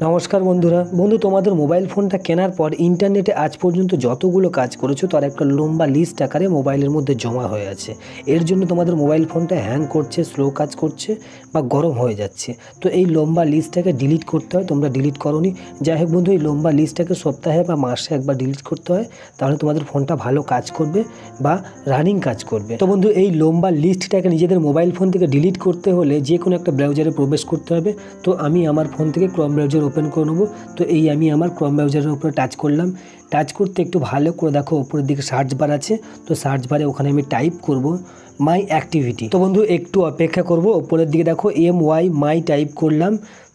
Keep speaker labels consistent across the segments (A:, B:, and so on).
A: নমস্কার বন্ধু তোমাদের মোবাইল ফোনটা কেনার পর ইন্টারনেটে আজ পর্যন্ত যতগুলো কাজ করেছো তার একটা লম্বা লিস্ট আকারে মোবাইলের মধ্যে জমা হয়ে আছে। এর জন্য তোমাদের মোবাইল ফোনটা হ্যাং করছে, স্লো কাজ করছে বা গরম হয়ে যাচ্ছে। তো এই লম্বা লিস্টটাকে ডিলিট করতে হয়, তোমরা ডিলিট করোনি। যাই হোক বন্ধু, এই লম্বা লিস্টটাকে সপ্তাহে বা মাসে একবার ডিলিট করতে হয়, তাহলে তোমাদের ফোনটা ভালো কাজ করবে বা রানিং কাজ করবে। তো বন্ধু, এই লম্বা লিস্টটাকে নিজেদের মোবাইল ফোন থেকে ডিলিট করতে হলে যে কোনো একটা ব্রাউজারে প্রবেশ করতে হবে। তো আমি আমার ফোন থেকে ক্রোম ব্রাউজার ওপেন করে নেবো। তো এই আমি আমার ক্রোম ব্রাউজারের উপরে টাচ করলাম। টাচ করতে একটু ভালো করে দেখো, উপরের দিকে সার্চ বার আছে। তো সার্চ বারে ওখানে আমি টাইপ করব মাই অ্যাক্টিভিটি। তো বন্ধু একটু অপেক্ষা করব। উপরের দিকে দেখো MY মাই টাইপ করলাম।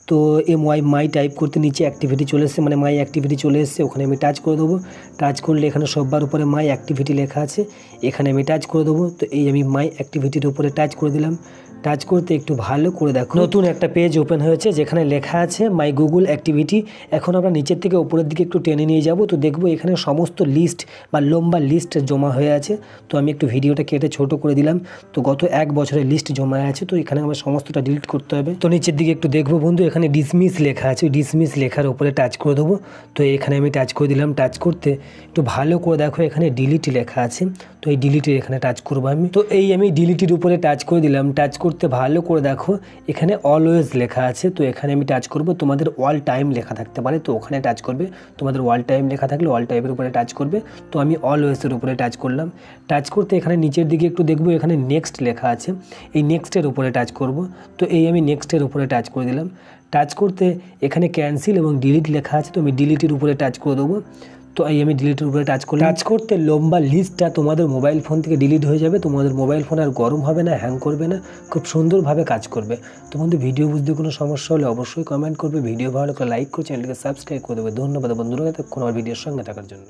A: তো MY মাই টাইপ করতে নিচে অ্যাক্টিভিটি চলে এসেছে, মানে মাই অ্যাক্টিভিটি চলে এসেছে। ওখানে আমি টাচ করে দেবো। টাচ করলে এখানে সববার উপরে মাই অ্যাক্টিভিটি লেখা আছে, এখানে আমি টাচ করে দেবো। তো এই আমি মাই অ্যাক্টিভিটির উপরে টাচ করে দিলাম। টাচ করতে একটু ভালো করে দেখো, নতুন একটা পেজ ওপেন হয়েছে যেখানে লেখা আছে মাই গুগল অ্যাক্টিভিটি। এখন আমরা নিচের থেকে উপরের দিকে একটু টেনে নিয়ে যাব। তো দেখবো এখানে সমস্ত লিস্ট বা লম্বা লিস্ট জমা হয়ে আছে। তো আমি একটু ভিডিওটা কেটে ছোট করে দিলাম। তো গত 1 বছরের লিস্ট জমা আছে। তো এখানে আমার সমস্তটা ডিলিট করতে হবে। তো নিচের দিকে একটু দেখবো বন্ধু, এখানে ডিসমিস লেখা আছে। ডিসমিস লেখার উপরে টাচ করে দেবো। তো এখানে আমি টাচ করে দিলাম। টাচ করতে একটু ভালো করে দেখো, এখানে ডিলিট লেখা আছে। তো এই ডিলিটের এখানে টাচ করবো আমি। তো এই আমি ডিলিটের উপরে টাচ করে দিলাম। টাচ করতে ভালো করে দেখো, এখানে অলওয়েজ লেখা আছে। তো এখানে আমি টাচ করব। তোমাদের অল টাইম লেখা থাকতে পারে, তো ওখানে টাচ করবে। তোমাদের অল টাইম লেখা থাকলে অল টাইমের উপরে টাচ করবে। তো আমি অলওয়েজের উপরে টাচ করলাম। টাচ করতে এখানে নিচের দিকে একটু দেখবো, এখানে নেক্সট লেখা আছে। এই নেক্সটের উপরে টাচ করব। তো এই আমি নেক্সটের উপরে টাচ করে দিলাম। টাচ করতে এখানে ক্যান্সেল এবং ডিলিট লেখা আছে। তো আমি ডিলিটের উপরে টাচ করে দেবো। তো এই আমি ডিলিটের উপরে টাচ করলাম। টাচ করতে লম্বা লিস্টটা তোমাদের মোবাইল ফোন থেকে ডিলিট হয়ে যাবে। তোমাদের মোবাইল ফোন আর গরম হবে না, হ্যাং করবে না, খুব সুন্দরভাবে কাজ করবে। তো বন্ধু, ভিডিও বুঝতে কোনো সমস্যা হলে অবশ্যই কমেন্ট করবে। ভিডিও ভালো লাগলে লাইক করে চ্যানেলকে সাবস্ক্রাইব করে দেবে। ধন্যবাদ বন্ধুরা, এতক্ষণ আমার ভিডিওর সঙ্গে থাকার জন্য।